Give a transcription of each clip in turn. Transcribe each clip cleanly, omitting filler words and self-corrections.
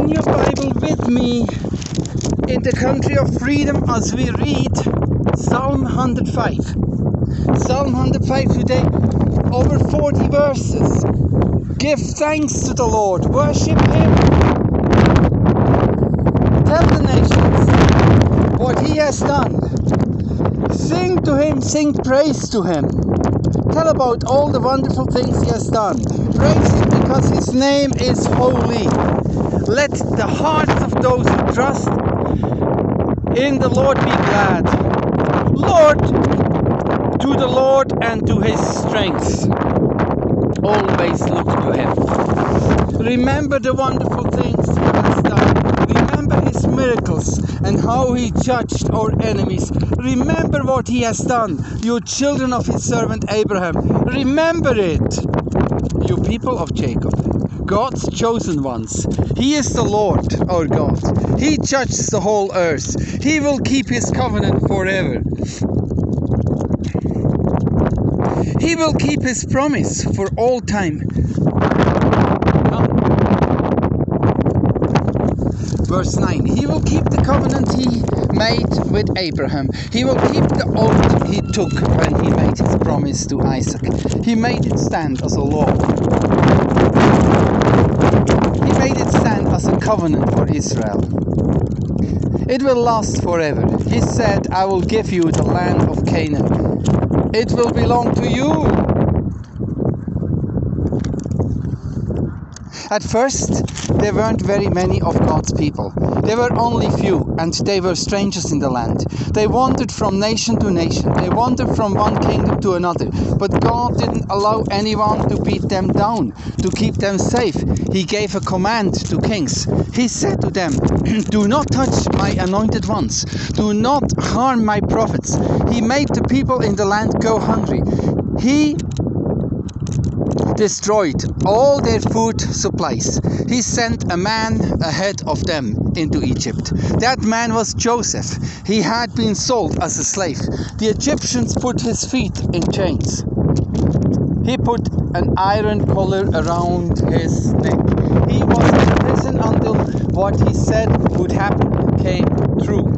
Open your Bible with me in the country of freedom as we read Psalm 105. Psalm 105 today, over 40 verses. Give thanks to the Lord, worship Him. Tell the nations what He has done. Sing to Him, sing praise to Him. Tell about all the wonderful things He has done. Praise Him because His name is holy. Let the hearts of those who trust in the Lord be glad. Lord, to the Lord and to His strength. Always look to Him. Remember the wonderful things He has done. Remember His miracles and how He judged our enemies. Remember what He has done, you children of His servant Abraham. Remember it, you people of Jacob, God's chosen ones. He is the Lord, our God. He judges the whole earth. He will keep His covenant forever. He will keep His promise for all time. Verse 9. He will keep the covenant He made with Abraham. He will keep the oath He took when He made His promise to Isaac. He made it stand as a law. He made it stand as a covenant for Israel. It will last forever. He said, I will give you the land of Canaan. It will belong to you. At first, there weren't very many of God's people. There were only few, and they were strangers in the land. They wandered from nation to nation. They wandered from one kingdom to another. But God didn't allow anyone to beat them down, to keep them safe. He gave a command to kings. He said to them, do not touch my anointed ones. Do not harm my prophets. He made the people in the land go hungry. He destroyed all their food supplies. He sent a man ahead of them into Egypt. That man was Joseph. He had been sold as a slave. The Egyptians put his feet in chains. He put an iron collar around his neck. He was in prison until what he said would happen came true.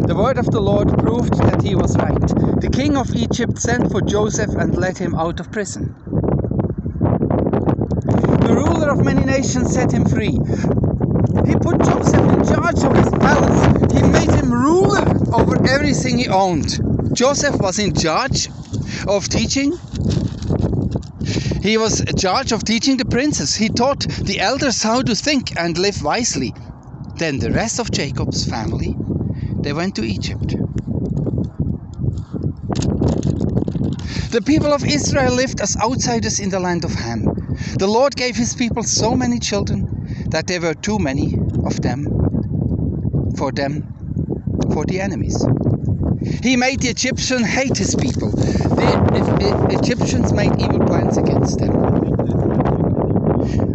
The word of the Lord proved that he was right. The king of Egypt sent for Joseph and let him out of prison. The ruler of many nations set him free. He put Joseph in charge of his palace. He made him ruler over everything he owned. Joseph was in charge of teaching. He was in charge of teaching the princes. He taught the elders how to think and live wisely. Then the rest of Jacob's family, they went to Egypt. The people of Israel lived as outsiders in the land of Ham. The Lord gave His people so many children that there were too many of them for the enemies. He made the Egyptians hate His people. The Egyptians made evil plans against them.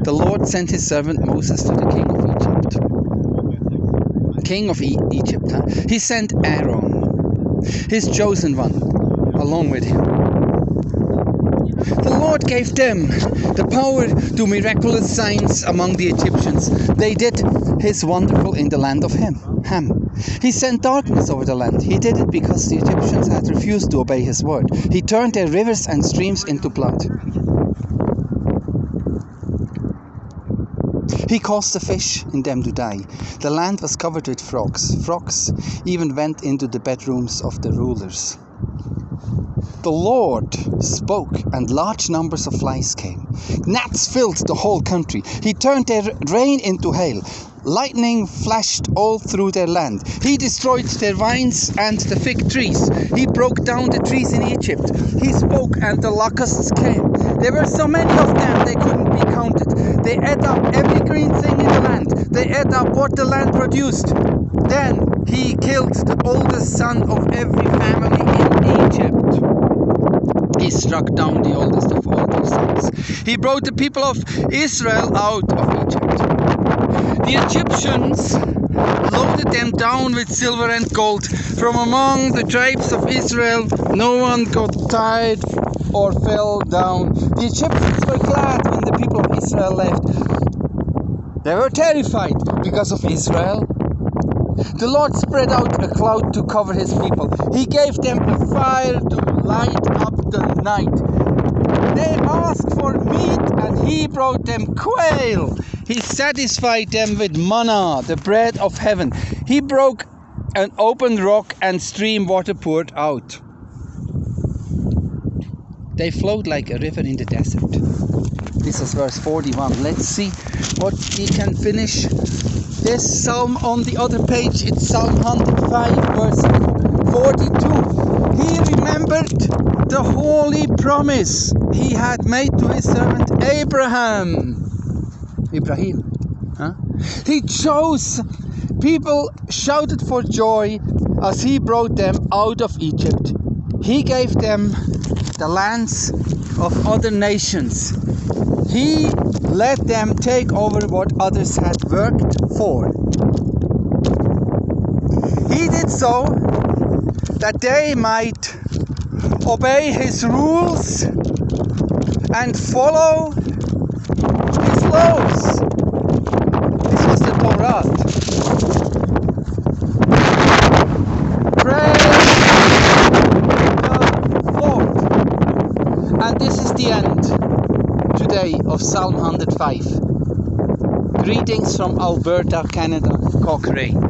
The Lord sent His servant Moses to the king of Egypt. He sent Aaron, His chosen one, along with him. The Lord gave them the power to miraculous signs among the Egyptians. They did His wonderful in the land of Ham. He sent darkness over the land. He did it because the Egyptians had refused to obey His word. He turned their rivers and streams into blood. He caused the fish in them to die. The land was covered with frogs. Frogs even went into the bedrooms of the rulers. The Lord spoke, and large numbers of flies came. Gnats filled the whole country. He turned their rain into hail. Lightning flashed all through their land. He destroyed their vines and the fig trees. He broke down the trees in Egypt. He spoke, and the locusts came. There were so many of them they couldn't be counted. They ate up every green thing in the land. They ate up what the land produced. Then He killed the oldest son of every family in Egypt. He struck down the oldest of all their sons. He brought the people of Israel out of Egypt. The Egyptians loaded them down with silver and gold. From among the tribes of Israel, no one got tired or fell down. The Egyptians were glad when the people of Israel left. They were terrified because of Israel. The Lord spread out a cloud to cover his people. He gave them a fire to light up the night. They asked for meat and he brought them quail. He satisfied them with manna, the bread of heaven. He broke an open rock and stream water poured out. They flowed like a river in the desert. This is verse 41. Let's see what we can finish this psalm on the other page. It's Psalm 105 verse 42. He remembered the holy promise he had made to his servant Ibrahim. He chose. People shouted for joy as he brought them out of Egypt. He gave them the lands of other nations. He let them take over what others had worked for. He did so that they might obey his rules and follow his laws. This was the Torah. Praise the Lord. And this is the end today of Psalm 105. Greetings from Alberta, Canada, Cochrane.